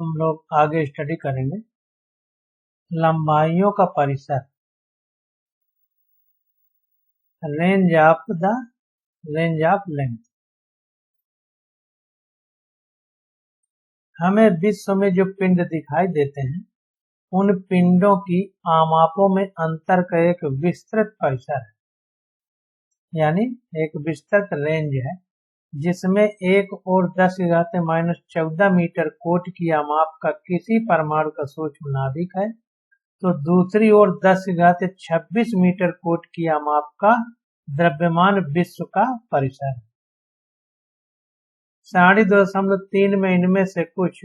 हम लोग आगे स्टडी करेंगे लंबाइयों का परिसर, रेंज ऑफ लेंथ। हमें विश्व में जो पिंड दिखाई देते हैं उन पिंडों की आमापों में अंतर का एक विस्तृत परिसर है, यानी एक विस्तृत रेंज है, जिसमें एक ओर 10⁻⁻14 मीटर कोट की आमाप का किसी परमाणु का सूक्ष्म नाभिक है, तो दूसरी ओर 10⁻26 मीटर कोट की आमाप का द्रव्यमान विश्व का परिसर है। 2.3 में इनमें से कुछ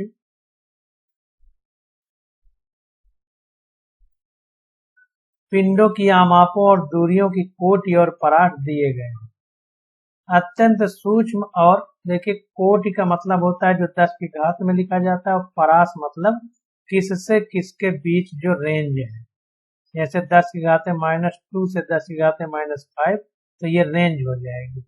पिंडों की आमापों और दूरियों की कोटि और परास दिए गए हैं। अत्यंत सूक्ष्म, और देखिए कोटि का मतलब होता है जो 10 की घात में लिखा जाता है, और परास मतलब किससे किसके बीच जो रेंज है, जैसे 10⁻⁻2 से 10⁻⁻5, तो ये रेंज हो जाएगी।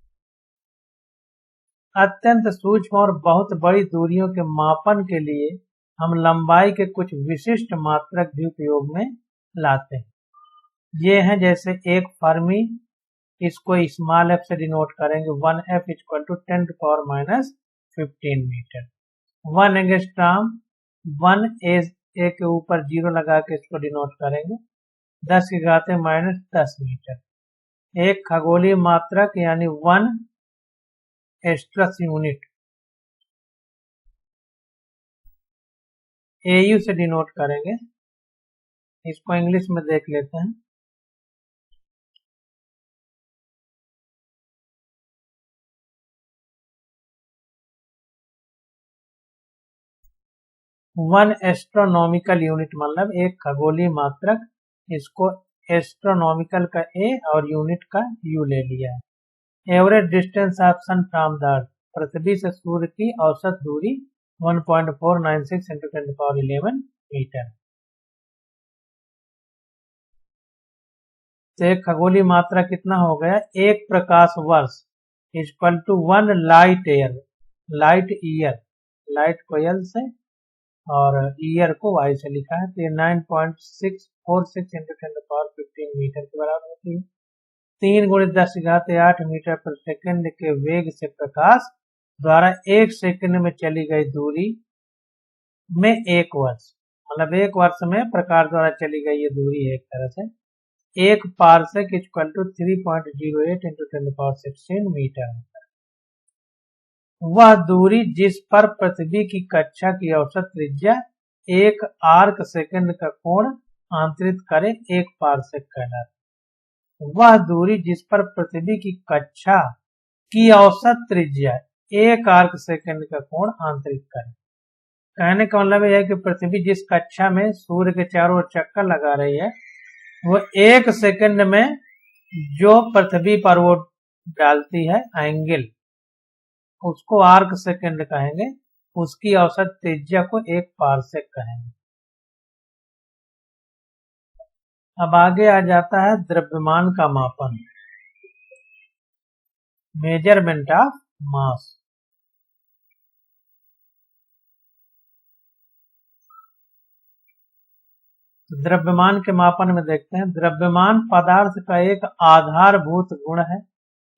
अत्यंत सूक्ष्म और बहुत बड़ी दूरियों के मापन के लिए हम लंबाई के कुछ विशिष्ट मात्रक भी उपयोग में लाते हैं। ये हैं जैसे एक फर्मी, इसको स्मॉल f से डिनोट करेंगे, 1f = 10⁻⁻15 मीटर। 1 एंगस्ट्रॉम, 1 a के ऊपर 0 लगा के इसको डिनोट करेंगे, 10⁻10 मीटर। एक खगोलीय मात्रक यानी 1 एस्ट्रस यूनिट AU से डिनोट करेंगे, इसको इंग्लिश में देख लेते हैं। वन एस्ट्रोनॉमिकल यूनिट मतलब एक खगोलीय मात्रक, इसको एस्ट्रोनॉमिकल का A और यूनिट का U ले लिया है। Average distance of sun from the earth, पृथ्वी से सूर्य की औसत दूरी 1.496 × 10⁻11 मीटर। तो एक खगोलीय मात्रा कितना हो गया, एक प्रकाश वर्ष = 1 light year, light year, light को L से और ईयर को Y से लिखा है, तो ये 9.646 × 10⁻15 मीटर के बराबर होती है। 3 × 10⁸ मीटर पर सेकंड के वेग से प्रकाश द्वारा 1 सेकंड में चली गई दूरी में 1 वर्ष, मतलब 1 वर्ष में प्रकाश द्वारा चली गई ये दूरी है एक तरह से। 1 पारसेक = 3.08 × 10⁻16 मीटर। वह दूरी जिस पर पृथ्वी की कक्षा की औसत त्रिज्या 1 आर्क सेकंड का कोण आंतरित करे 1 पारसेक कहलाती। वह दूरी जिस पर पृथ्वी की कक्षा की औसत त्रिज्या 1 आर्क सेकंड का कोण आंतरित करे। कहने का मतलब यह है कि पृथ्वी जिस कक्षा में सूर्य के चारों ओर चक्कर लगा रही है, वो 1 सेकंड में जो पृथ्वी पर वो डालती है एंगल, उसको आर्क सेकंड कहेंगे, उसकी औसत त्रिज्या को 1 पारसेक कहेंगे। अब आगे आ जाता है द्रव्यमान का मापन, मेजरमेंट ऑफ मास। तो द्रव्यमान के मापन में देखते हैं, द्रव्यमान पदार्थ का एक आधारभूत गुण है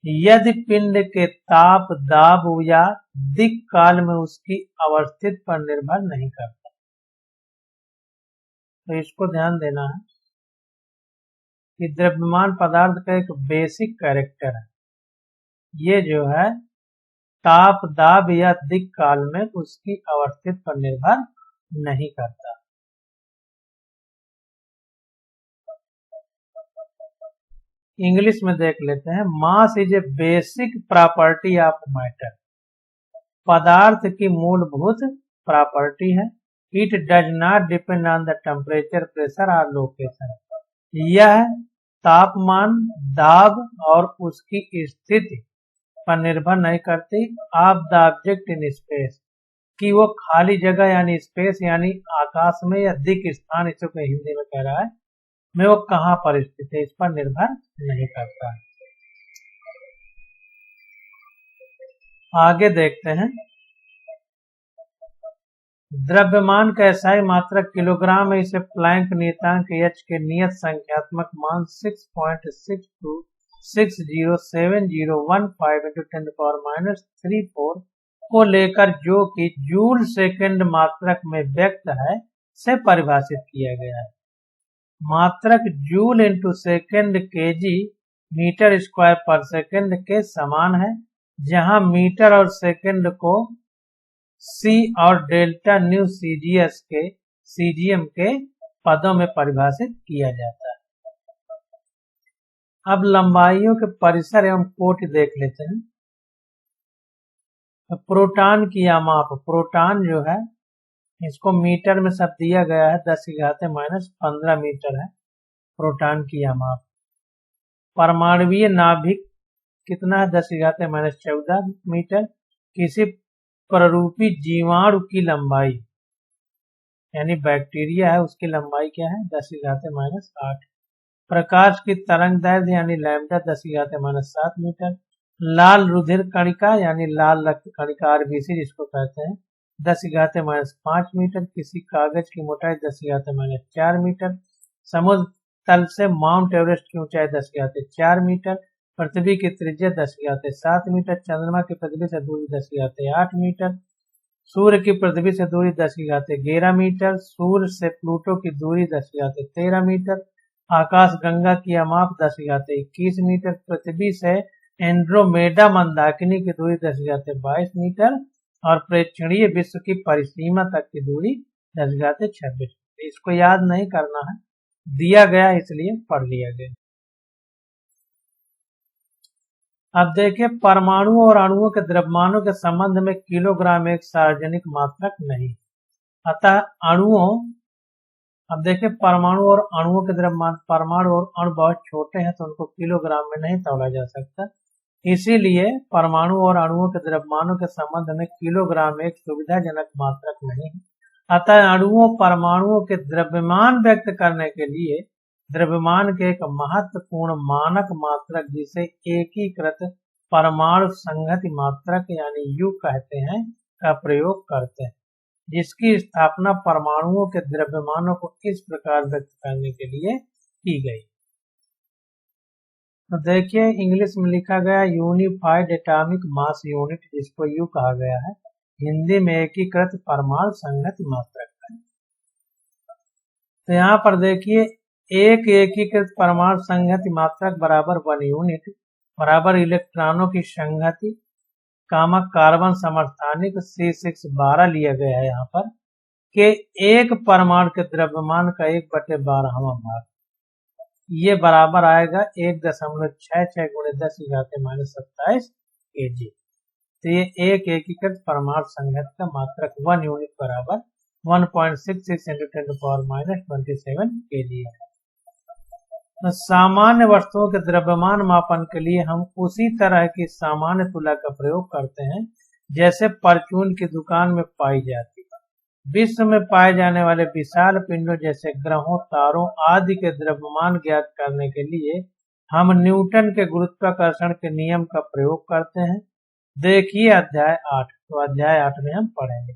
यदि पिंड के ताप, दाब या दिक् काल में उसकी अवस्थित पर निर्भर नहीं करता। तो इसको ध्यान देना है कि द्रव्यमान पदार्थ का एक बेसिक कैरेक्टर है, ये जो है ताप, दाब या दिक् काल में उसकी अवस्थित पर निर्भर नहीं करता। इंग्लिश में देख लेते हैं, mass is a basic property of matter, पदार्थ की मूलभूत प्रॉपर्टी है। It does not depend on the temperature, pressure और लोकेशन, यह तापमान, दाब और उसकी स्थिति पर निर्भर नहीं करती। Of the object in space, कि वो खाली जगह यानी स्पेस यानी आकाश में या दिक् स्थान, इसे कोई हिंदी में कह रहा है, में वो कहाँ पर स्थित है, इस पर निर्भर नहीं करता है। आगे देखते हैं द्रव्यमान का एसआई मात्रक किलोग्राम है। इसे प्लैंक नियतांक एच के नियत संख्यात्मक मान 6.62607015 × 10⁻³ को लेकर, जो कि जूल सेकंड मात्रक में व्यक्त है, से परिभाषित किया गया है। मात्रक joule into second kg metre square पर सेकंड के समान है, जहां मीटर और सेकंड को C और डेल्टा न्यू सीजीएम के पदों में परिभाषित किया जाता है। अब लंबाइयों के परिसर एवं कोटि देख लेते हैं। तो प्रोटॉन की माप, प्रोटॉन जो है इसको मीटर में सब दिया गया है, 10⁻⁻15 मीटर है प्रोटॉन की माप। परमाणुवीय नाभिक कितना है, 10⁻14 मीटर। किसी प्ररूपी जीवाणु की लंबाई यानी बैक्टीरिया है, उसकी लंबाई क्या है, 10⁻8। प्रकाश की तरंग दैर्ध्य यानी लैम्डा 10⁻7 मीटर। लाल रुधिर कणिका यानी लाल रक्त कणिका आरबीसी जिसको कहते हैं, 10⁻5 मीटर। किसी कागज की मोटाई 10⁻4 मीटर। समुद्र तल से माउंट एवरेस्ट की ऊंचाई 10⁻4 मीटर। पृथ्वी की त्रिज्या 10⁻7 मीटर। चंद्रमा की पृथ्वी से दूरी 10⁻8 मीटर। सूर्य की पृथ्वी से दूरी 10⁻11 मीटर। सूर्य से प्लूटो की दूरी 10⁻13 मीटर। आकाश गंगा की माप 10⁻21 मीटर। पृथ्वी से एंड्रोमेडा मंदाकिनी की दूरी 10⁻22 मीटर और प्रेक्षणीय विश्व की परिसीमा तक की दूरी 10⁻26। इसको याद नहीं करना है, दिया गया इसलिए पढ़ लिया गया। अब देखिए, परमाणु और अणुओं के द्रव्यमानों के संबंध में किलोग्राम एक सार्वजनिक मात्रक नहीं, अतः अणुओं, अब देखिए परमाणु और अणुओं के द्रव्यमान, परमाणु और अणु बहुत छोटे हैं तो उनको किलोग्राम में नहीं तौला जा सकता, इसीलिए परमाणु और अणुओं के द्रव्यमानों के संबंध में किलोग्राम एक सुविधाजनक मात्रक नहीं है। अतः अणुओं परमाणुओं के द्रव्यमान व्यक्त करने के लिए द्रव्यमान के एक महत्वपूर्ण मानक मात्रक जिसे एकीकृत परमाणु संहति मात्रक यानी यू कहते हैं का प्रयोग करते हैं, जिसकी स्थापना परमाणुओं के द्रव्यमानों को इस प्रकार व्यक्त करने के लिए की गई। तो देखिए, इंग्लिश में लिखा गया यूनिफाइड एटॉमिक मास यूनिट, जिसको यू कहा गया है, हिंदी में एकीकृत परमाणु संहति मात्रक है। तो यहाँ पर देखिए, एक एकीकृत परमाणु संहति मात्रक बराबर 1 यूनिट बराबर इलेक्ट्रॉनों की संहति कामा कार्बन समस्थानिक C612 लिया गया है यहाँ पर के एक परमाणु के द्रव्यमान का 1/12वां भाग, ये बराबर आएगा 1.66 × 10⁻27 kg। तो ये एक एकीकृत परमाणु संहति का मात्रक 1 यूनिट बराबर 1.66 × 10⁻27 kg है। तो सामान्य वस्तुओं के द्रव्यमान मापन के लिए हम उसी तरह की सामान्य तुला का प्रयोग करते हैं जैसे परचून की दुकान में पाई जाती है। विश्व में पाए जाने वाले विशाल पिंडों जैसे ग्रहों, तारों आदि के द्रव्यमान ज्ञात करने के लिए हम न्यूटन के गुरुत्वाकर्षण के नियम का प्रयोग करते हैं। देखिए अध्याय 8। तो अध्याय 8 में हम पढ़ेंगे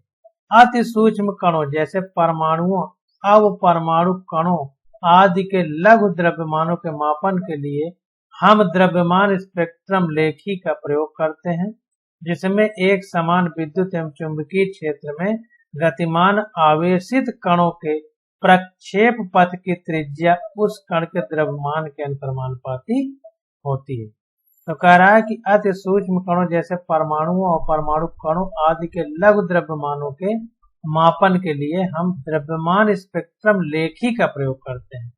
अति सूक्ष्म कणों जैसे परमाणुओं, अवपरमाणु कणों आदि के लघु द्रव्यमानों के मापन के लिए हम द्रव्यमान स्पेक्ट्रम लेखी का प्रयोग करते हैं, जिसमें एक समान विद्युत एवं चुंबकीय क्षेत्र में गतिमान आवेशित कणों के प्रक्षेप पथ की त्रिज्या उस कण के द्रव्यमान के अनुपाती होती है। तो कह रहा है कि अति सूक्ष्म कणों जैसे परमाणुओं और परमाणु कणों आदि के लघु द्रव्यमानों के मापन के लिए हम द्रव्यमान स्पेक्ट्रम लेखी का प्रयोग करते हैं,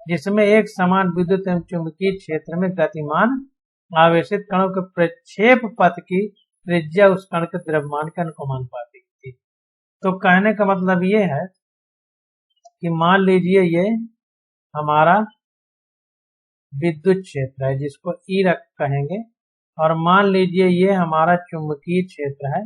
जिसमें एक समान विद्युत एवं चुंबकीय क्षेत्र में गतिमान आवेशित कणों के प्रक्षेप पथ की त्रिज्या उस कण के द्रव्यमान के अनुपाती होती है। तो कहने का मतलब ये है कि मान लीजिए ये हमारा विद्युत क्षेत्र है जिसको ई कहेंगे, और मान लीजिए ये हमारा चुंबकीय क्षेत्र है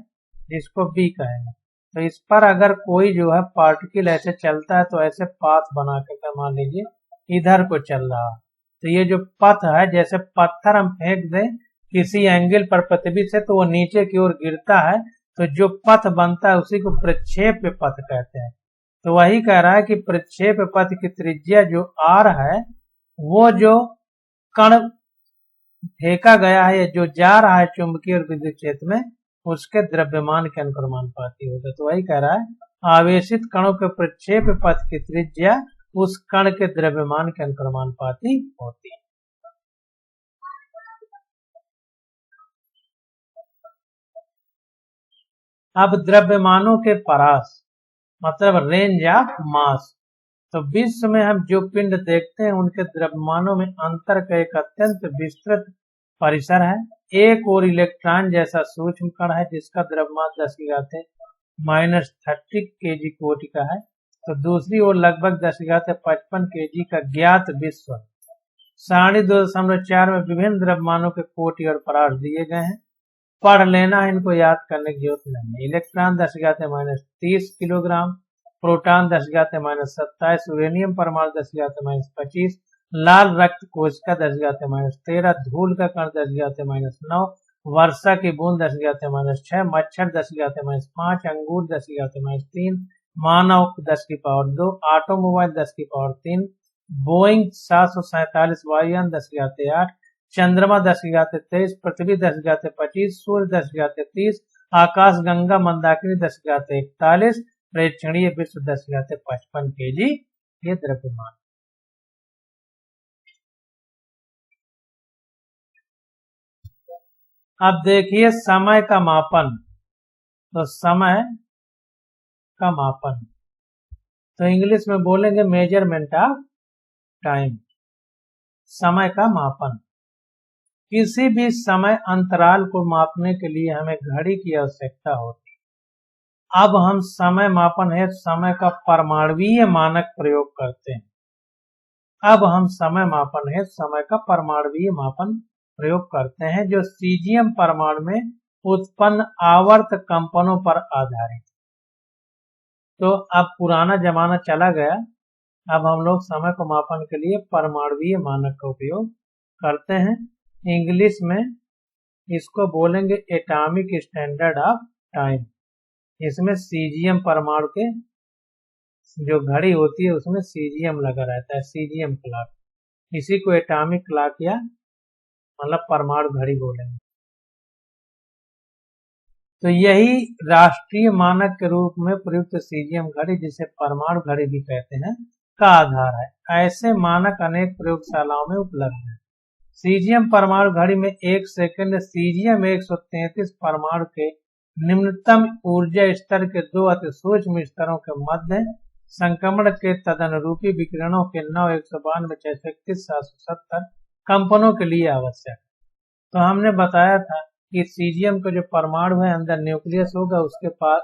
जिसको बी कहेंगे। तो इस पर अगर कोई जो है पार्टिकल ऐसे चलता है तो ऐसे पाथ बना कर मान लीजिए इधर को चल रहा है, तो ये जो पथ है, जैसे पत्थर हम फेंक दें किसी एंगल पर पृथ्वी से तो वो नीचे की ओर गिरता है, तो जो पथ बनता है उसी को प्रक्षेप पथ कहते हैं। तो वही कह रहा है कि प्रक्षेप पथ की त्रिज्या जो r है, वो जो कण फेंका गया है या जो जा रहा है चुंबकीय और विद्युत क्षेत्र में, उसके द्रव्यमान के अनुक्रमानुपाती होगा। तो वही कह रहा है आवेशित कणों के प्रक्षेप पथ की त्रिज्या उस कण के द्रव्यमान के अनुक्रमानुपाती होती है। अब द्रव्यमानों के परास मतलब रेंज ऑफ मास। तो विश्व में हम जो पिंड देखते हैं उनके द्रव्यमानों में अंतर का एक अत्यंत विस्तृत परिसर है। एक और इलेक्ट्रॉन जैसा सूक्ष्म कण है जिसका द्रव्यमान 10⁻⁻30 kg कोटि का है। तो दूसरी ओर लगभग 10⁻55 kg का ज्ञात विश्व है। सारणी 2.4 में विभिन्न द्रव्यमानों के कोटि और परास दिए गए हैं। पढ़ लेना है, इनको याद करने की जरूरत नहीं है। इलेक्ट्रॉन 10⁻30 किलोग्राम, प्रोटॉन 10⁻27, यूरेनियम परमाणु 10⁻25, लाल रक्त कोशिका 10⁻13, धूल का कण 10⁻9, वर्षा की बूंद 10⁻6, मच्छर 10⁻5, अंगूर 10⁻3, मानव 10⁻2, ऑटोमोबाइल 10⁻3, बोइंग 747 वायुयान 10⁻8, चंद्रमा 10⁻23, पृथ्वी 10⁻25, सूर्य 10⁻30, आकाश गंगा मंदाकिनी 10⁻41, प्रेक्षणीय विश्व 10⁻55 kg ये द्रव्यमान। अब देखिए समय का मापन। तो समय का मापन तो इंग्लिश में बोलेंगे मेजरमेंट ऑफ टाइम। समय का मापन, किसी भी समय अंतराल को मापने के लिए हमें घड़ी की आवश्यकता होती है। अब हम समय मापन है समय का परमाणुीय मानक प्रयोग करते हैं। अब हम समय मापन है समय का परमाणुीय मापन प्रयोग करते हैं जो सीजियम परमाणु में उत्पन्न आवर्त कंपनों पर आधारित। तो अब पुराना जमाना चला गया, अब हम लोग समय को मापन के लिए परमाणुीय मानक का उपयोग करते हैं। इंग्लिश में इसको बोलेंगे एटॉमिक स्टैंडर्ड ऑफ टाइम। इसमें सीजियम परमाणु के जो घड़ी होती है उसमें सीजियम लगा रहता है, सीजियम क्लॉक। इसी को एटॉमिक क्लॉक या मतलब परमाणु घड़ी बोलेंगे। तो यही राष्ट्रीय मानक के रूप में प्रयुक्त सीजियम घड़ी, जिसे परमाणु घड़ी भी कहते हैं, का आधार है। ऐसे मानक अनेक प्रयोगशालाओं में उपलब्ध है। सीजियम परमाणु घड़ी में 1 सेकंड सीजियम 133 परमाणु के निम्नतम ऊर्जा स्तर के 2 अति सूक्ष्म स्तरों के मध्य संक्रमण के तदनुरूपी विकिरणों के 9, 192, 631, 770 कंपनों के लिए आवश्यक। तो हमने बताया था कि सीजियम का जो परमाणु है अंदर न्यूक्लियस होगा, उसके पास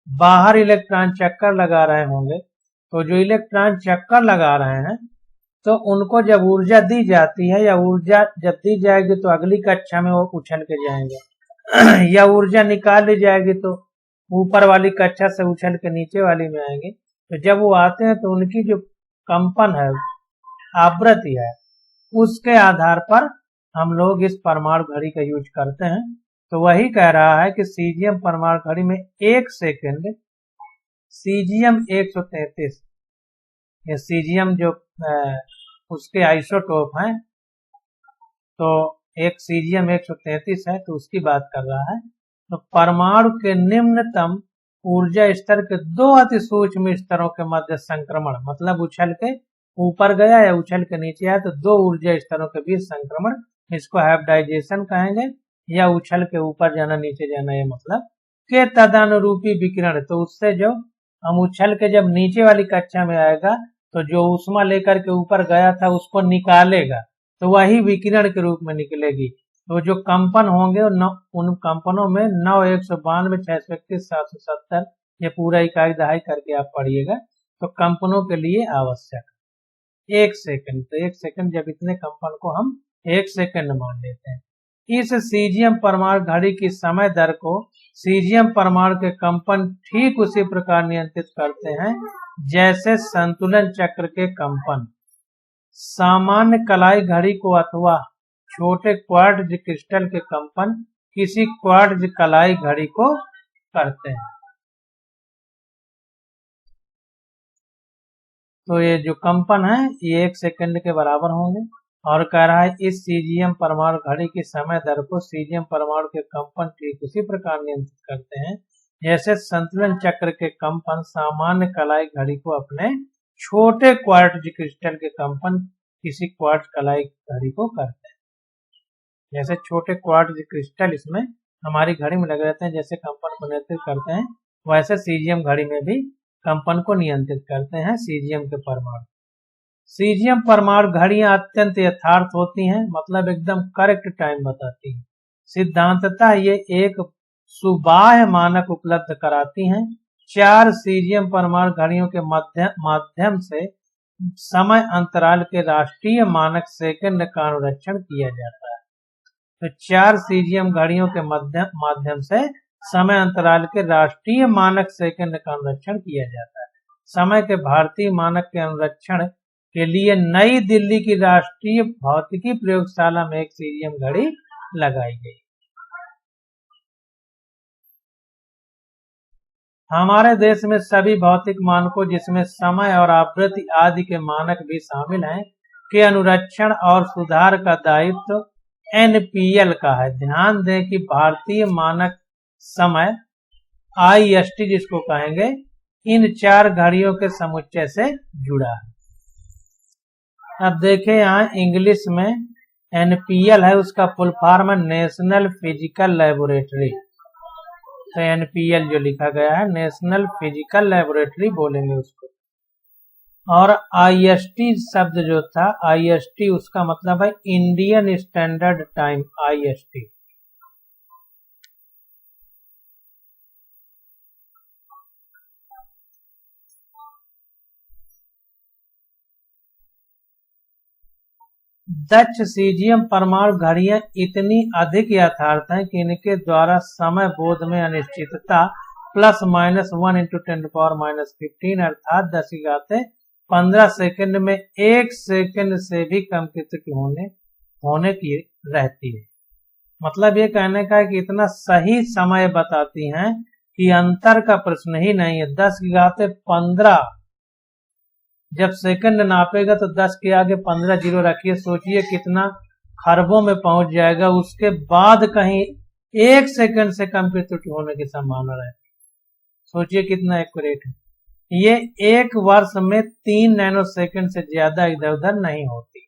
बाहर इलेक्ट्रॉन चक्कर लगा रहे होंगे। तो जो इलेक्ट्रॉन चक्कर लगा रहे हैं तो उनको जब ऊर्जा दी जाती है या ऊर्जा जब दी जाएगी तो अगली कक्षा में वो उछल के जाएंगे या ऊर्जा निकाल ली जाएगी तो ऊपर वाली कक्षा से उछल के नीचे वाली में आएंगे। तो जब वो आते हैं तो उनकी जो कंपन है, आवृत्ति है, उसके आधार पर हम लोग इस परमाणु घड़ी का यूज करते हैं। तो वही कह रहा है कि सीजियम परमाणु घड़ी में 1 सेकंड सीजियम 133, ये सीजियम जो उसके आइसोटोप हैं, तो एक सीजियम 133 है तो उसकी बात कर रहा है। तो परमाणु के निम्नतम ऊर्जा स्तर के 2 अति सूक्ष्म स्तरों के मध्य संक्रमण, मतलब उछल के ऊपर गया या उछल के नीचे आया, तो 2 ऊर्जा स्तरों के बीच संक्रमण, इसको हाइब्रिडाइजेशन कहेंगे, या उछल के ऊपर जाना नीचे जाना, ये मतलब के तदनुरूपी विकिरण। तो उससे जो हम उछल के जब नीचे वाली कक्षा में आएगा तो जो ऊष्मा लेकर के ऊपर गया था उसको निकालेगा, तो वही विकिरण के रूप में निकलेगी। तो जो कंपन होंगे उन कंपनों में 9, 192, 631, 770 ये पूरा इकाई दहाई करके आप पढ़िएगा। तो कंपनों के लिए आवश्यक 1 सेकंड, तो 1 सेकंड जब इतने कंपन को हम 1 सेकंड मान लेते हैं। इस सीजियम परमाणु घड़ी की समय दर को सीजियम परमाणु के कंपन ठीक उसी प्रकार नियंत्रित करते हैं जैसे संतुलन चक्र के कंपन। सामान्य कलाई घड़ी को अथवा छोटे क्वार्ट्ज क्रिस्टल के कंपन किसी क्वार्ट्ज कलाई घड़ी को करते हैं। तो ये जो कंपन है ये 1 सेकंड के बराबर होंगे। और कह रहा है इस सीजियम परमाणु घड़ी की समय दर को सीजियम परमाणु के कंपन ठीक उसी प्रकार नियंत्रित करते हैं जैसे संतुलन चक्र के कंपन सामान्य कलाई घड़ी को अपने छोटे क्वार्ट्ज क्रिस्टल के कंपन किसी क्वार्ट्ज कलाई घड़ी को करते हैं। जैसे छोटे क्वार्ट्ज क्रिस्टल इसमें हमारी घड़ी में लगे रहते हैं, जैसे कंपन को नियंत्रित करते हैं वैसे सीजियम घड़ी में भी कंपन को नियंत्रित करते हैं सीजियम के परमाणु। सीजियम परमाणु घड़ियां अत्यंत यथार्थ होती हैं, मतलब एकदम करेक्ट टाइम बताती हैं। सिद्धांततः ये एक सुबाह्य मानक उपलब्ध कराती हैं। 4 सीजियम परमाणु घड़ियों के माध्यम से समय अंतराल के राष्ट्रीय मानक सेकंड का अनुरक्षण किया जाता है। तो 4 सीजियम घड़ियों के माध्यम से समय अंतराल के राष्ट्रीय मानक सेकंड का अनुरक्षण किया जाता है। समय के भारतीय मानक के अनुरक्षण के लिए नई दिल्ली की राष्ट्रीय भौतिकी प्रयोगशाला में एक सीजियम घड़ी लगाई गई। हमारे देश में सभी भौतिक मानकों जिसमें समय और आवृत्ति आदि के मानक भी शामिल हैं के अनुरक्षण और सुधार का दायित्व NPL का है। ध्यान दें कि भारतीय मानक समय IST जिसको कहेंगे इन 4 घड़ियों के समुच्चय से जुड़ा है। अब देखें यहाँ इंग्लिश में NPL है, उसका फुल फॉर्म है नेशनल फिजिकल लेबोरेटरी। तो NPL जो लिखा गया है नेशनल फिजिकल लेबोरेटरी बोलेंगे उसको। और IST शब्द जो था IST उसका मतलब है इंडियन स्टैंडर्ड टाइम IST। दक्ष सीजियम परमाणु घड़ियां इतनी अधिक यथार्थ हैं कि इनके द्वारा समय बोध में अनिश्चितता ±1 × 10⁻⁻15 अर्थात 10⁻15 सेकंड में 1 सेकंड से भी कम की त्रुटि होने की रहती है। मतलब ये कहने का है कि इतना सही समय बताती हैं कि अंतर का प्रश्न ही नहीं है। 10⁻15 जब सेकंड नापेगा तो 10 के आगे 15 जीरो रखिए, सोचिए कितना खरबों में पहुंच जाएगा। उसके बाद कहीं 1 सेकंड से कम की त्रुटि होने की संभावना रहती है। सोचिए कितना एक्यूरेट है। ये 1 वर्ष में 3 नैनो सेकंड से ज्यादा इधर उधर नहीं होती।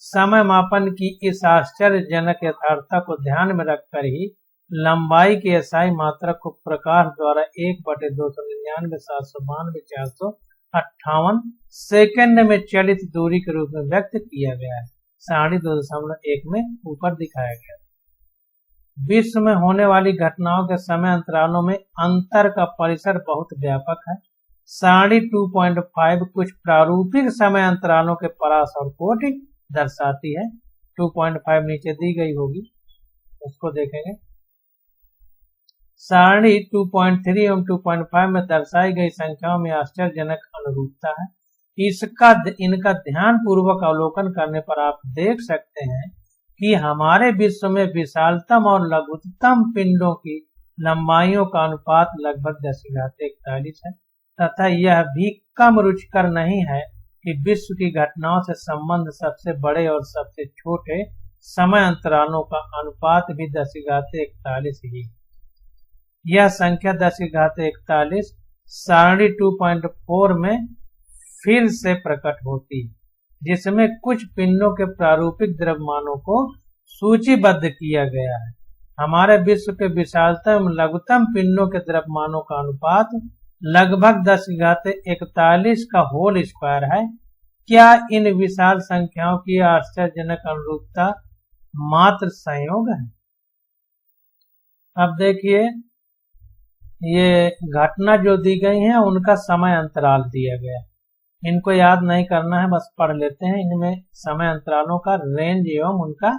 समय मापन की इस आश्चर्यजनक यथार्थता को ध्यान में रखकर ही लंबाई की SI मात्रक को प्रकाश द्वारा 1/299 सेकंड में चलित दूरी के रूप में व्यक्त किया गया है। 2.1 में ऊपर दिखाया गया। विश्व में होने वाली घटनाओं के समय अंतरालों में अंतर का परिसर बहुत व्यापक है। 2.5 कुछ प्रारूपिक समय अंतरालों के परास और कोटि दर्शाती है। 2.5 नीचे दी गई होगी, उसको देखेंगे। 2.3 एवं 2.5 में दर्शाई गई संख्याओं में आश्चर्यजनक अनुरूपता है। इनका ध्यान पूर्वक अवलोकन करने पर आप देख सकते हैं कि हमारे विश्व में विशालतम और लघुतम पिंडों की लंबाइयों का अनुपात लगभग 10⁻41 है तथा यह भी कम रुचिकर नहीं है कि विश्व की घटनाओं से संबंध सबसे बड़े और सबसे छोटे समय अंतरालों का अनुपात भी 10⁻41 ही। यह संख्या 10⁻41 सारणी 2.4 में फिर से प्रकट होती है, जिसमें कुछ पिंडों के प्रारूपिक द्रव्यमानों को सूचीबद्ध किया गया है। हमारे विश्व के विशालतम लघुतम पिंडों के द्रव्यमानों का अनुपात लगभग 10⁻41 का होल स्क्वायर है। क्या इन विशाल संख्याओं की आश्चर्यजनक अनुरूपता मात्र संयोग है? अब देखिए ये घटना जो दी गई है उनका समय अंतराल दिया गया है। इनको याद नहीं करना है, बस पढ़ लेते हैं। इनमें समय अंतरालों का रेंज एवं उनका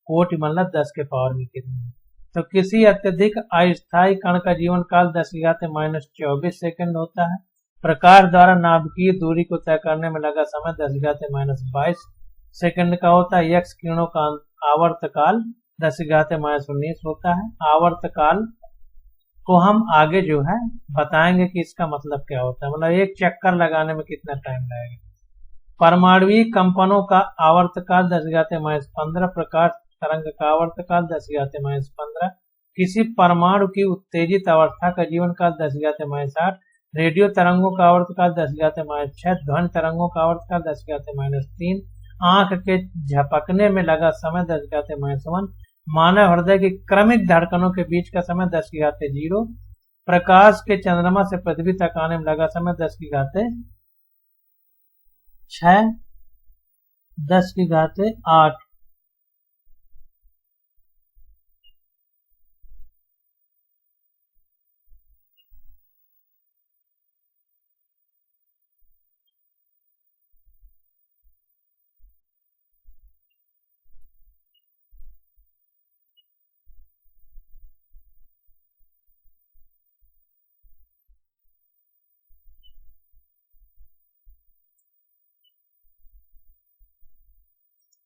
कोटि मतलब 10 के पावर में कितनी। तो किसी अत्यधिक अस्थायी कण का जीवन काल 10⁻24 सेकंड होता है। प्रकाश द्वारा नाभिकीय दूरी को तय करने में लगा समय 10⁻22 सेकंड का होता है। एक्स किरणों का आवर्तकाल 10⁻19 होता है। आवर्तकाल को हम आगे जो है बताएंगे कि इसका मतलब क्या होता है, मतलब एक चक्कर लगाने में कितना टाइम लगेगा। परमाणुविक कंपनों का आवर्तकाल 10⁻⁻15, प्रकाश तरंग का आवर्तकाल 10⁻⁻15, किसी परमाणु की उत्तेजित अवस्था का जीवन काल 10⁻8, रेडियो तरंगों का आवर्तकाल 10⁻6, ध्वनि तरंगों का आवर्तकाल 10⁻3, आंख के झपकने में लगा समय 10⁻1, मानव हृदय की क्रमिक धड़कनों के बीच का समय 10⁻0, प्रकाश के चंद्रमा से पृथ्वी तक आने में लगा समय 10⁻6,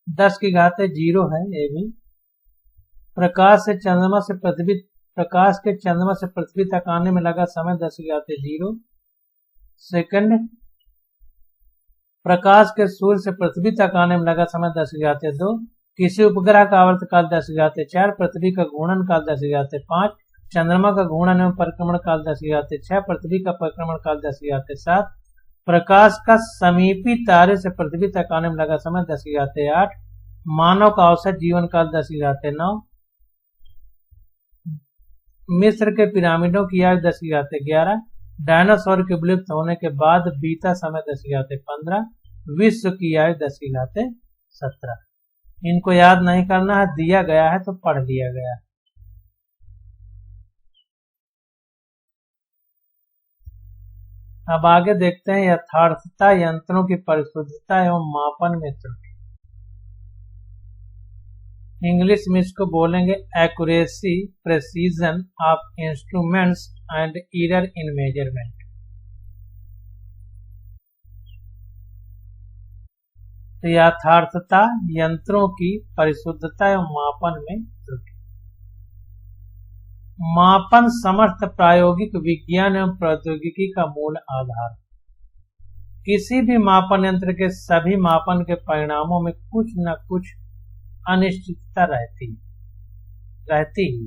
10⁸ है ये भी। प्रकाश के चंद्रमा से पृथ्वी तक आने में लगा समय 10⁻0 सेकंड। प्रकाश के सूर्य से पृथ्वी तक आने में लगा समय 10⁻2, किसी उपग्रह का आवर्तकाल 10⁻4, पृथ्वी का घूर्णन काल 10⁻5, चंद्रमा का घूर्णन एवं परिक्रमण काल 10⁻6, पृथ्वी का परिक्रमण काल 10⁻7, प्रकाश का समीपी तारे से पृथ्वी तक आने में लगा समय 10⁻8, मानव का औसत जीवन काल 10⁻9, मिस्र के पिरामिडों की आयु 10⁻11, डायनासोर के विलुप्त होने के बाद बीता समय 10⁻15, विश्व की आयु 10⁻17। इनको याद नहीं करना है, दिया गया है तो पढ़ लिया गया है। अब आगे देखते हैं यथार्थता, यंत्रों की परिशुद्धता एवं मापन में त्रुटि। इंग्लिश में इसको बोलेंगे accuracy, precision of instruments and error in measurement. तो यथार्थता, यंत्रों की परिशुद्धता एवं मापन में त्रुटि। मापन समर्थ प्रायोगिक विज्ञान एवं प्रौद्योगिकी का मूल आधार। किसी भी मापन यंत्र के सभी मापन के परिणामों में कुछ न कुछ अनिश्चितता रहती ही।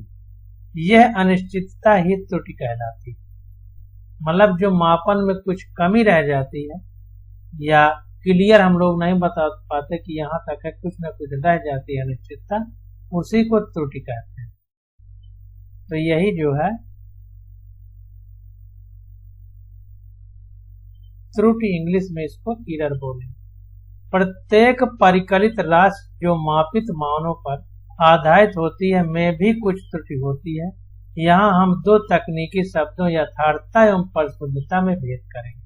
यह अनिश्चितता ही त्रुटि कहलाती। मतलब जो मापन में कुछ कमी रह जाती है या क्लियर हम लोग नहीं बता पाते कि यहाँ तक है, कुछ न कुछ रह जाती है अनिश्चितता, उसी को त्रुटि कहते हैं। तो यही जो है त्रुटि, इंग्लिश में इसको एरर बोलेंगे। प्रत्येक परिकलित राशि जो मापित मानों पर आधारित होती है में भी कुछ त्रुटि होती है। यहाँ हम दो तकनीकी शब्दों यथार्थता एवं परिशुद्धता में भेद करेंगे।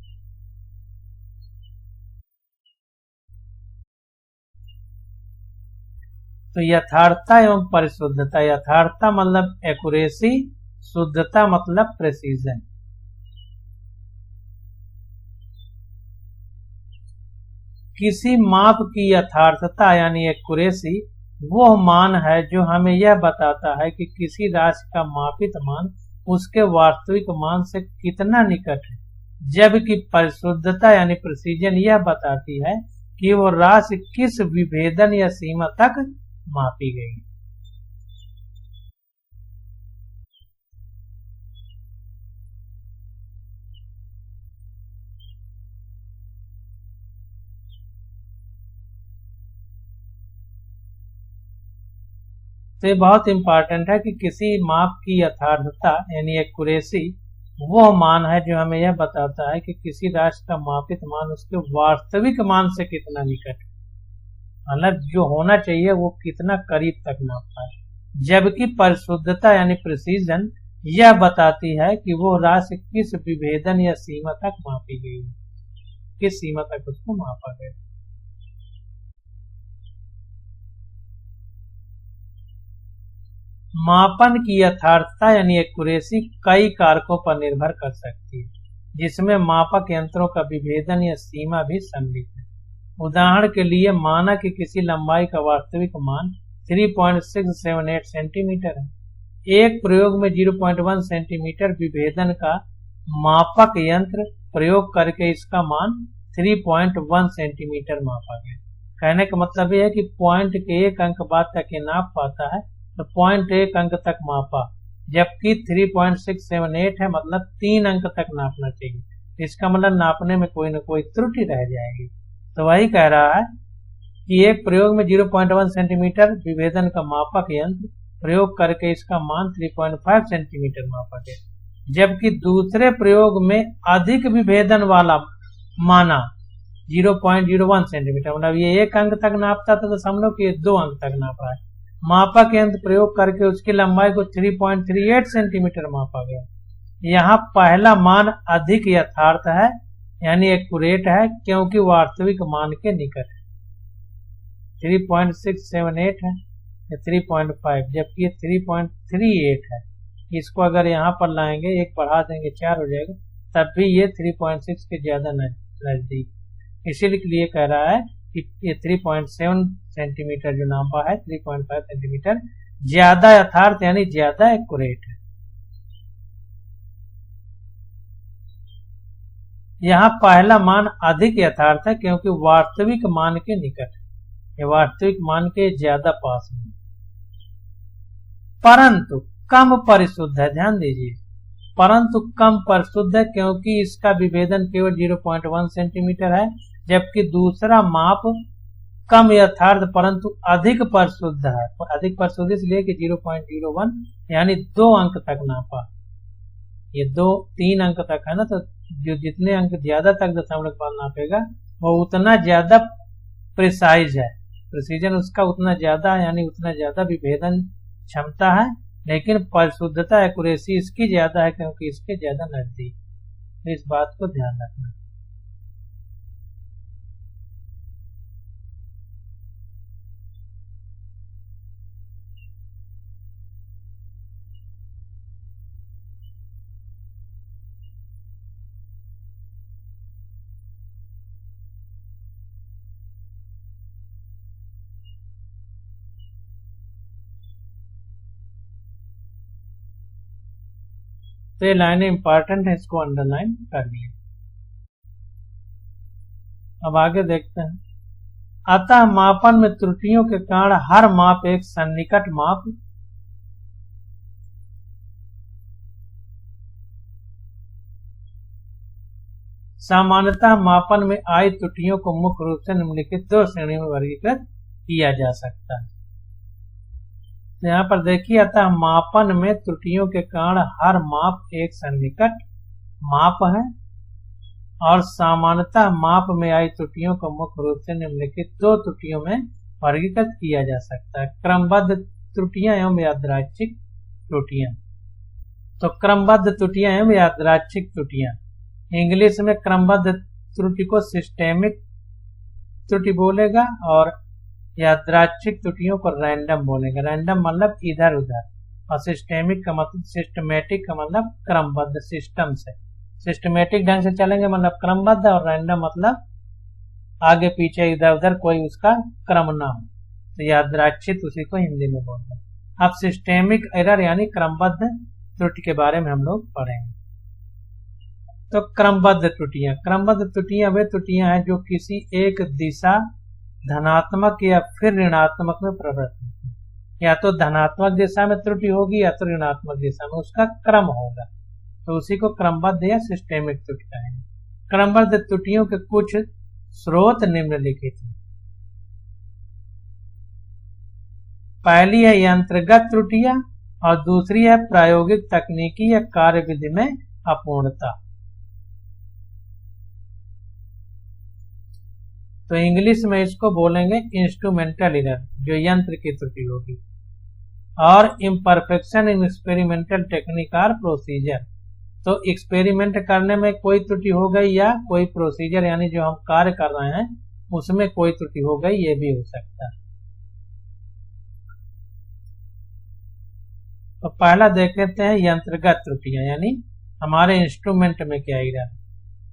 तो यथार्थता एवं परिशुद्धता, यथार्थता मतलब एक्यूरेसी, शुद्धता मतलब प्रेसिजन। किसी माप की यथार्थता यानी एक्यूरेसी वो मान है जो हमें यह बताता है कि किसी राशि का मापित मान उसके वास्तविक मान से कितना निकट है, जबकि परिशुद्धता यानी प्रेसिजन यह बताती है कि वो राशि किस विभेदन या सीमा तक मापी गई। तो ये बहुत इंपॉर्टेंट है कि किसी माप की यथार्थता यानी एक्यूरेसी वो मान है जो हमें यह बताता है कि किसी राशि का मापित मान उसके वास्तविक मान से कितना निकट है, मतलब जो होना चाहिए वो कितना करीब तक मापता है। जबकि परिशुद्धता यानी प्रिसीजन यह बताती है कि वो राशि किस विभेदन या सीमा तक मापी गई, किस सीमा तक उसको मापा गया। मापन की यथार्थता यानी एक्यूरेसी कई कारकों पर निर्भर कर सकती है, जिसमें मापक यंत्रों का विभेदन या सीमा भी सम्मिलित है। उदाहरण के लिए माना कि किसी लंबाई का वास्तविक मान 3.678 सेंटीमीटर है। एक प्रयोग में 0.1 सेंटीमीटर विभेदन का मापक यंत्र प्रयोग करके इसका मान 3.1 सेंटीमीटर मापा गया। कहने का मतलब यह है कि पॉइंट के एक अंक बाद तक ये नाप पाता है, तो पॉइंट एक अंक तक मापा, जबकि 3.678 है, मतलब 3 अंक तक नापना चाहिए। इसका मतलब नापने में कोई न कोई त्रुटि रह जाएगी। तो वही कह रहा है कि एक प्रयोग में 0.1 सेंटीमीटर विभेदन का मापक यंत्र प्रयोग करके इसका मान 3.5 सेंटीमीटर मापा गया, जबकि दूसरे प्रयोग में अधिक विभेदन वाला माना 0.01 सेंटीमीटर, मतलब ये एक अंक तक नापता था, तो समझ लो कि ये 2 अंक तक नापा है। मापक यंत्र प्रयोग करके उसकी लंबाई को 3.38 सेंटीमीटर मापा गया। यहाँ पहला मान अधिक यथार्थ है, यानी एक्यूरेट है, क्योंकि वास्तविक मान के निकट है। 3.678 है, 3.5, जबकि ये 3.38 है। इसको अगर यहाँ पर लाएंगे, एक बढ़ा देंगे 4 हो जाएगा, तब भी ये 3.6 के ज्यादा नजदीक। इसीलिए कह रहा है कि ये 3.7 सेंटीमीटर जो नापा है, 3.5 सेंटीमीटर ज्यादा यथार्थ यानी ज्यादा एक्यूरेट है। यहाँ पहला मान अधिक यथार्थ है, क्योंकि वास्तविक मान के निकट है, ये वास्तविक मान के ज्यादा पास है, परंतु कम परिशुद्ध है। ध्यान दीजिए, परंतु कम परिशुद्ध है, क्योंकि इसका विभेदन केवल 0.1 सेंटीमीटर है, जबकि दूसरा माप कम यथार्थ परंतु अधिक परिशुद्ध है। अधिक परिशुद्ध इसलिए कि 0.01 यानी 2 अंक तक नापा। ये 3 अंक तक है ना, तो जो जितने अंक ज्यादा तक दशमलव पाल नापेगा वो उतना ज्यादा प्रिसाइज है, प्रिसीजन उसका उतना ज्यादा है, यानी उतना ज्यादा विभेदन क्षमता है, लेकिन परिशुद्धता एक्यूरेसी इसकी ज्यादा है, क्योंकि इसके ज्यादा नजदीक। तो इस बात को ध्यान रखना। तो ये लाइनें इंपॉर्टेंट है, इसको अंडरलाइन कर लिए। अब आगे देखते हैं। अतः मापन में त्रुटियों के कारण हर माप एक सन्निकट माप सामान्यतः मापन में आई त्रुटियों को मुख्य रूप से निम्नलिखित 2 श्रेणियों में वर्गीकृत किया जा सकता है। यहाँ पर देखिए, अतः मापन में त्रुटियों के कारण हर माप एक सन्निकट माप है, और सामान्यतः माप में आई त्रुटियों को मुख्य रूप से निम्नलिखित 2 त्रुटियों में वर्गीकृत किया जा सकता है। क्रमबद्ध त्रुटियां एवं यादृच्छिक त्रुटियां। तो क्रमबद्ध त्रुटियां एवं यादृच्छिक त्रुटियां, इंग्लिश में क्रमबद्ध त्रुटि को सिस्टेमिक त्रुटि बोलेगा, और यादृच्छिक त्रुटियों को रैंडम बोलेंगे। रैंडम मतलब इधर उधर, और सिस्टेमिक का मतलब सिस्टमेटिक का मतलब क्रमबद्ध, सिस्टम से सिस्टमेटिक ढंग से चलेंगे मतलब क्रमबद्ध, और रैंडम मतलब आगे पीछे इधर उधर कोई उसका क्रम ना हो, तो यादृच्छिक उसी को हिंदी में बोलते हैं। अब सिस्टेमिक एरर यानी क्रमबद्ध त्रुटि के बारे में हम लोग पढ़ेंगे। तो क्रमबद्ध त्रुटियां वे त्रुटियां हैं जो किसी एक दिशा धनात्मक या फिर ऋणात्मक में प्रवृत्त होती है। या तो धनात्मक दिशा में त्रुटि होगी, या तो ऋणात्मक दिशा में, उसका क्रम होगा, तो उसी को क्रमबद्ध या सिस्टेमिक त्रुटि कहेंगे। क्रमबद्ध त्रुटियों के कुछ स्रोत निम्नलिखित हैं। पहली है यंत्रगत त्रुटियां, और दूसरी है प्रायोगिक तकनीकी या कार्यविधि में अपूर्णता। तो इंग्लिश में इसको बोलेंगे इंस्ट्रूमेंटल एरर, जो यंत्र की त्रुटि होगी, और इम्परफेक्शन इन एक्सपेरिमेंटल टेक्निक और प्रोसीजर। तो एक्सपेरिमेंट करने में कोई त्रुटि हो गई, या कोई प्रोसीजर यानी जो हम कार्य कर रहे हैं उसमें कोई त्रुटि हो गई, ये भी हो सकता है। तो पहला देख लेते हैं यंत्रगत त्रुटियां, यानी हमारे इंस्ट्रूमेंट में क्या एरर है।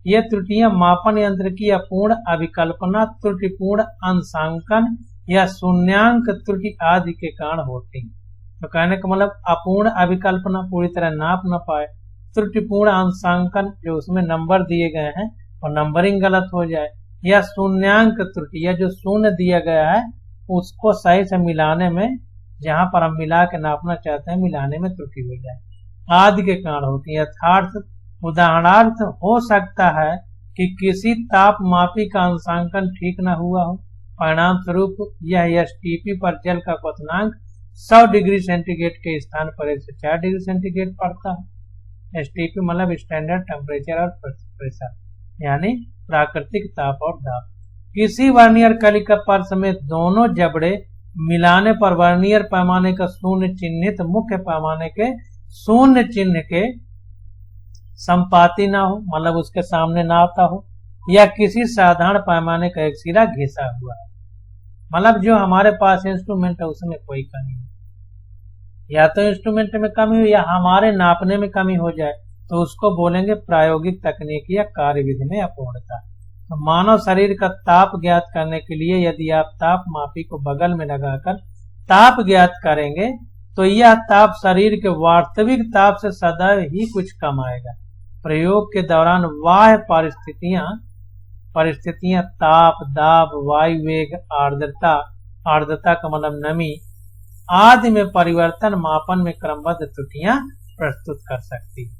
ये त्रुटियां मापन यंत्र की अपूर्ण अभिकल्पना, त्रुटिपूर्ण अंशांकन या शून्यांक त्रुटि आदि के कारण होती हैं। तो कहने का मतलब अपूर्ण अभिकल्पना, पूरी तरह नाप न पाए, त्रुटिपूर्ण अंशांकन, जो उसमें नंबर दिए गए हैं और नंबरिंग गलत हो जाए, या शून्यांक त्रुटि, या जो शून्य दिया गया है उसको सही से मिलाने में, जहां पर हम मिला के नापना चाहते हैं मिलाने में त्रुटि हो जाए आदि के कारण होती है। यथार्थ उदाहरणार्थ हो सकता है कि किसी तापमापी का अंशांकन ठीक न हुआ हो, परिणाम स्वरूप यह एसटीपी पर जल का क्वथनांक 100 डिग्री सेंटीग्रेड के स्थान पर 104 डिग्री सेंटीग्रेड पड़ता है। एसटीपी मतलब स्टैंडर्ड टेम्परेचर और प्रेशर, यानी प्राकृतिक ताप और दाब। किसी वर्नियर कैलिपर समेत दोनों जबड़े मिलाने पर वर्नियर पैमाने का शून्य चिन्हित मुख्य पैमाने के शून्य चिन्ह के संपाती ना हो, मतलब उसके सामने ना आता हो, या किसी साधारण पैमाने का एक सिरा घिसा हुआ है, मतलब जो हमारे पास इंस्ट्रूमेंट है उसमें कोई कमी नहीं, या तो इंस्ट्रूमेंट में कमी हो या हमारे नापने में कमी हो जाए तो उसको बोलेंगे प्रायोगिक तकनीक या कार्यविधि में अपूर्णता। तो मानव शरीर का ताप ज्ञात करने के लिए यदि आप ताप मापी को बगल में लगाकर ताप ज्ञात करेंगे तो यह ताप शरीर के वास्तविक ताप से सदैव ही कुछ कम आएगा। प्रयोग के दौरान बाह्य परिस्थितियां ताप, दाब, वायु वेग, आर्द्रता का मतलब नमी आदि में परिवर्तन मापन में क्रमबद्ध त्रुटियां प्रस्तुत कर सकती है।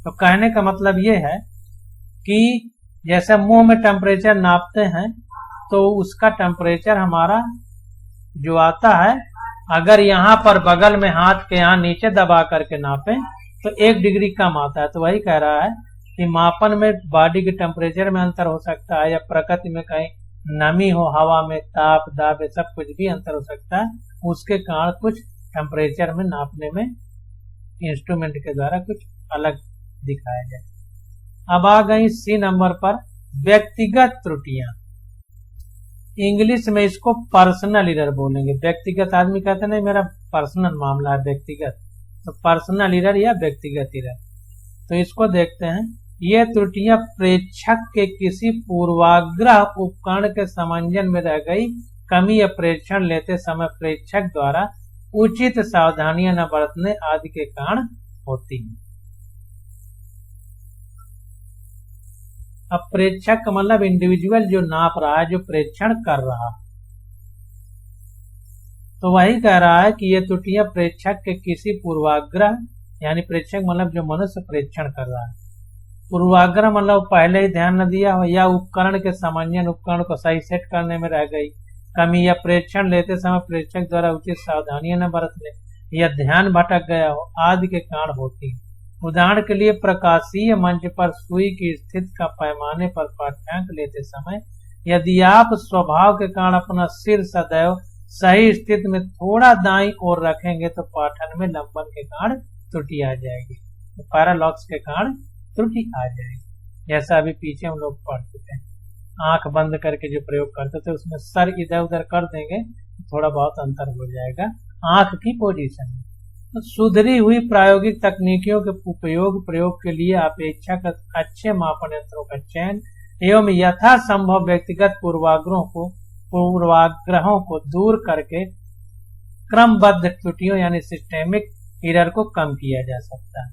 तो कहने का मतलब ये है कि जैसे मुंह में टेम्परेचर नापते हैं तो उसका टेम्परेचर हमारा जो आता है, अगर यहाँ पर बगल में हाथ के यहाँ नीचे दबा करके नापें तो 1 डिग्री कम आता है। तो वही कह रहा है कि मापन में बॉडी के टेम्परेचर में अंतर हो सकता है, या प्रकृति में कहीं नमी हो, हवा में ताप, दाब, सब कुछ भी अंतर हो सकता है, उसके कारण कुछ टेम्परेचर में नापने में इंस्ट्रूमेंट के द्वारा कुछ अलग दिखाया जाए। अब आ गई सी नंबर पर व्यक्तिगत त्रुटियां। इंग्लिश में इसको पर्सनल एरर बोलेंगे। व्यक्तिगत आदमी कहते नहीं मेरा पर्सनल मामला है व्यक्तिगत, तो पर्सनल एरर या व्यक्तिगत एरर। तो इसको देखते हैं। ये त्रुटियां प्रेक्षक के किसी पूर्वाग्रह उपकरण के समंजन में रह गई कमी या प्रेक्षण लेते समय प्रेक्षक द्वारा उचित सावधानियां न बरतने आदि के कारण होती है। अब प्रेक्षक का मतलब इंडिविजुअल जो नाप रहा है, जो प्रेक्षण कर रहा, तो वही कह रहा है कि ये त्रुटियां प्रेक्षक के किसी पूर्वाग्रह, यानी प्रेक्षक मतलब जो मनुष्य प्रेक्षण कर रहा है, पूर्वाग्रह मतलब पहले ही ध्यान न दिया हो, या उपकरण के समंजन, उपकरण को सही सेट करने में रह गई कमी, या प्रेक्षण लेते समय प्रेक्षक द्वारा उचित सावधानियां न बरतने, या ध्यान भटक गया हो आदि के कारण होती है। उदाहरण के लिए प्रकाशीय मंच पर सुई की स्थिति का पैमाने पर पाठ्यांक लेते समय यदि आप स्वभाव के कारण अपना सिर सदैव सही स्थिति में थोड़ा दाईं ओर रखेंगे तो पाठन में लंबन के कारण त्रुटि आ जाएगी, तो पैरालॉक्स के कारण त्रुटि आ जाएगी। जैसा अभी पीछे हम लोग पढ़ चुके हैं, आंख बंद करके जो प्रयोग करते थे उसमें सर इधर उधर कर देंगे तो थोड़ा बहुत अंतर हो जाएगा आंख की पोजीशन में। तो सुधरी हुई प्रायोगिक तकनीकियों के प्रयोग के लिए अपेक्षाकृत अच्छे मापन यंत्रों का चयन एवं यथासंभव व्यक्तिगत पूर्वाग्रहों को दूर करके क्रमबद्ध त्रुटियों यानी सिस्टेमिक एरर को कम किया जा सकता है।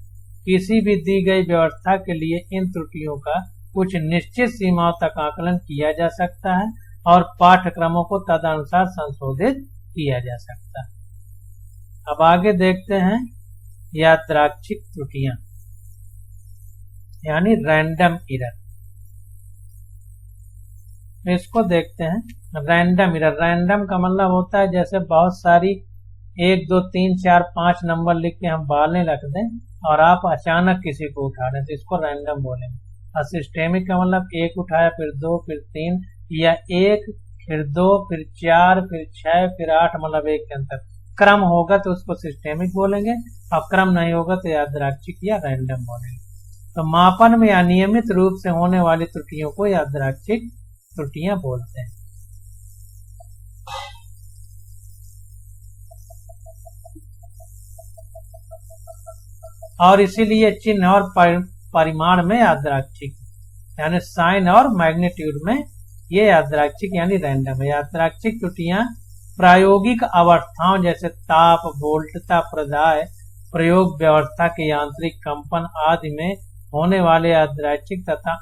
किसी भी दी गई व्यवस्था के लिए इन त्रुटियों का कुछ निश्चित सीमाओं तक आकलन किया जा सकता है और पाठ्यक्रमों को तदनुसार संशोधित किया जा सकता है। अब आगे देखते हैं यादृच्छिक त्रुटियां यानी रैंडम एरर। इसको देखते हैं रैंडम एरर। रैंडम का मतलब होता है जैसे बहुत सारी 1 2 3 4 5 नंबर लिख के हम बालें रख दें और आप अचानक किसी को उठा दें तो इसको रैंडम बोलेंगे। और सिस्टेमिक का मतलब 1 उठाया फिर 2 फिर 3 या 1 फिर 2 फिर 4 फिर 6 फिर 8 मतलब 1 के अंतर क्रम होगा तो उसको सिस्टेमिक बोलेंगे और क्रम नहीं होगा तो यादृच्छिक या रैंडम बोलेंगे। तो मापन में अनियमित रूप से होने वाली त्रुटियों को यादृच्छिक त्रुटियां बोलते हैं। और इसीलिए चिन्ह और परिमाण में यादृच्छिक यानी साइन और मैग्नीट्यूड में ये यादृच्छिक यानी रैंडम है। यादृच्छिक त्रुटियां प्रायोगिक अवस्थाओं जैसे ताप, वोल्टता प्रदाय, प्रयोग व्यवस्था के यांत्रिक कंपन आदि में होने वाले यादृच्छिक तथा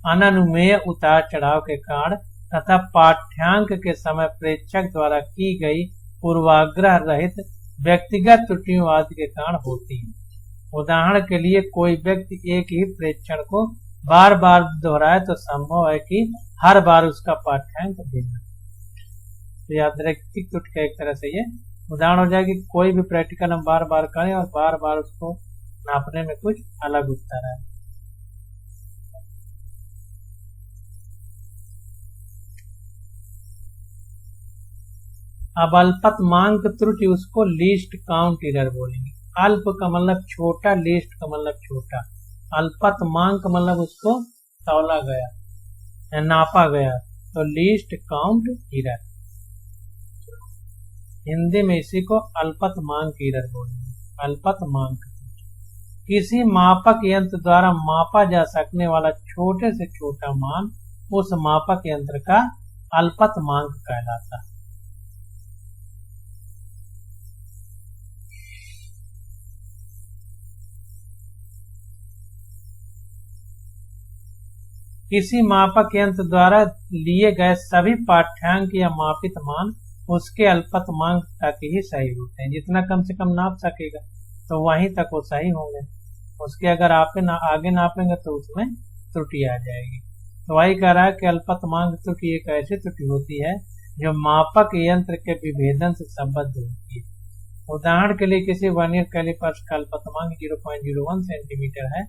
अननुमेय उतार चढ़ाव के कारण तथा पाठ्यांक के समय प्रेक्षक द्वारा की गई पूर्वाग्रह रहित व्यक्तिगत त्रुटियों आदि के कारण होती है। उदाहरण के लिए कोई व्यक्ति एक ही प्रेक्षण को बार बार दोहराए तो संभव है कि हर बार उसका पाठ्यांक भिन्न। तो यादृच्छिक त्रुटि का एक तरह से ये उदाहरण हो जाएगी। कोई भी प्रैक्टिकल हम बार बार करें और बार बार उसको नापने में कुछ अलग उत्तर है। अब अल्पतमांक त्रुटि उसको लीस्ट काउंट एरर बोलेंगे। अल्प का मतलब छोटा, लीस्ट का मतलब छोटा, अल्पतमांक मतलब उसको तौला गया या नापा गया, तो लीस्ट काउंट एरर। हिंदी में इसी को अल्पतमांक एरर बोलेंगे। अल्पतमांक किसी मापक यंत्र द्वारा मापा जा सकने वाला छोटे से छोटा मान उस मापक यंत्र का अल्पतमांक कहलाता है। किसी मापक यंत्र द्वारा लिए गए सभी पाठ्यांक या मापित मान उसके अल्पतमांक तक ही सही होते हैं। जितना कम से कम नाप सकेगा तो वहीं तक वो सही होंगे। उसके अगर आगे नापेंगे तो उसमें त्रुटि आ जाएगी। तो वही कह रहा है कि अल्पतमांक त्रुटि एक ऐसी त्रुटि होती है जो मापक यंत्र के विभेदन से संबद्ध होती है। उदाहरण के लिए किसी वर्नियर कैलिपर्स का अल्पतमांक 0.01 सेंटीमीटर है,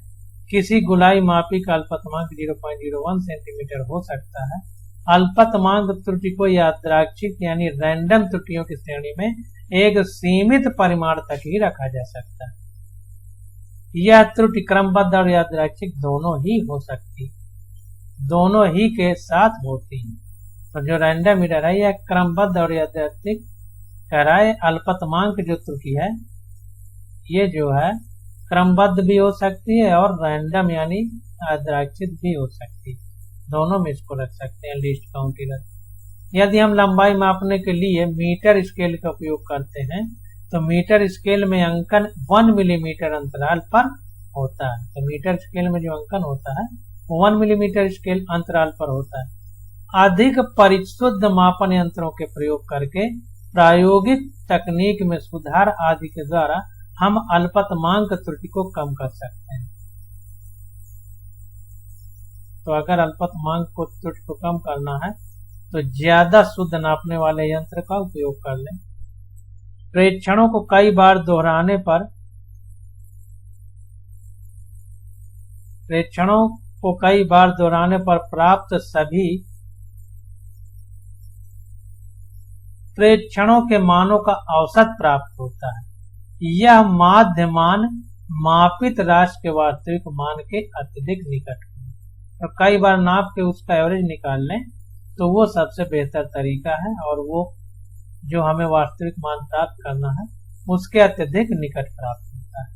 किसी गोलाई मापी का अल्पतमांक 0.01 सेंटीमीटर हो सकता है। अल्पतमांक त्रुटि को यादृच्छिक यानी रैंडम त्रुटियों की श्रेणी में एक सीमित परिमाण तक ही रखा जा सकता है। यह त्रुटि क्रमबद्ध और यादृच्छिक दोनों ही हो सकती, दोनों ही के साथ होती है। तो जो रैंडम एरर है यह क्रमबद्ध और यादृच्छिक कह रहा है। अल्पतमांक जो त्रुटि है ये जो है क्रमबद्ध भी हो सकती है और रैंडम यानी यादृच्छिक भी हो सकती है। दोनों में इसको रख सकते हैं लीस्ट काउंट एरर। यदि हम लंबाई मापने के लिए मीटर स्केल का उपयोग करते हैं तो मीटर स्केल में अंकन 1 मिलीमीटर अंतराल पर होता है। तो मीटर स्केल में जो अंकन होता है वो 1 मिलीमीटर स्केल अंतराल पर होता है। अधिक परिशुद्ध मापन यंत्रों के प्रयोग करके प्रायोगिक तकनीक में सुधार आदि के द्वारा हम अल्पतमांक त्रुटि को कम कर सकते हैं। तो अगर अल्पतमांक त्रुटि को कम करना है तो ज्यादा शुद्ध नापने वाले यंत्र का उपयोग कर लें। प्रेक्षणों को कई बार दोहराने पर प्राप्त सभी प्रेक्षणों के मानों का औसत प्राप्त होता है। यह माध्य मान मापित राशि के वास्तविक मान के अत्यधिक निकट है। तो कई बार नाप के उसका एवरेज निकाल लें तो वो सबसे बेहतर तरीका है और वो जो हमें वास्तविक मान प्राप्त करना है उसके अत्यधिक निकट प्राप्त होता है।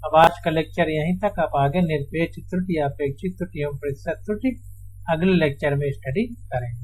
अब आज का लेक्चर यहीं तक। अब आगे निरपेक्ष त्रुटि, अपेक्षित त्रुटि एवं प्रतिशत त्रुटि अगले लेक्चर में स्टडी करेंगे।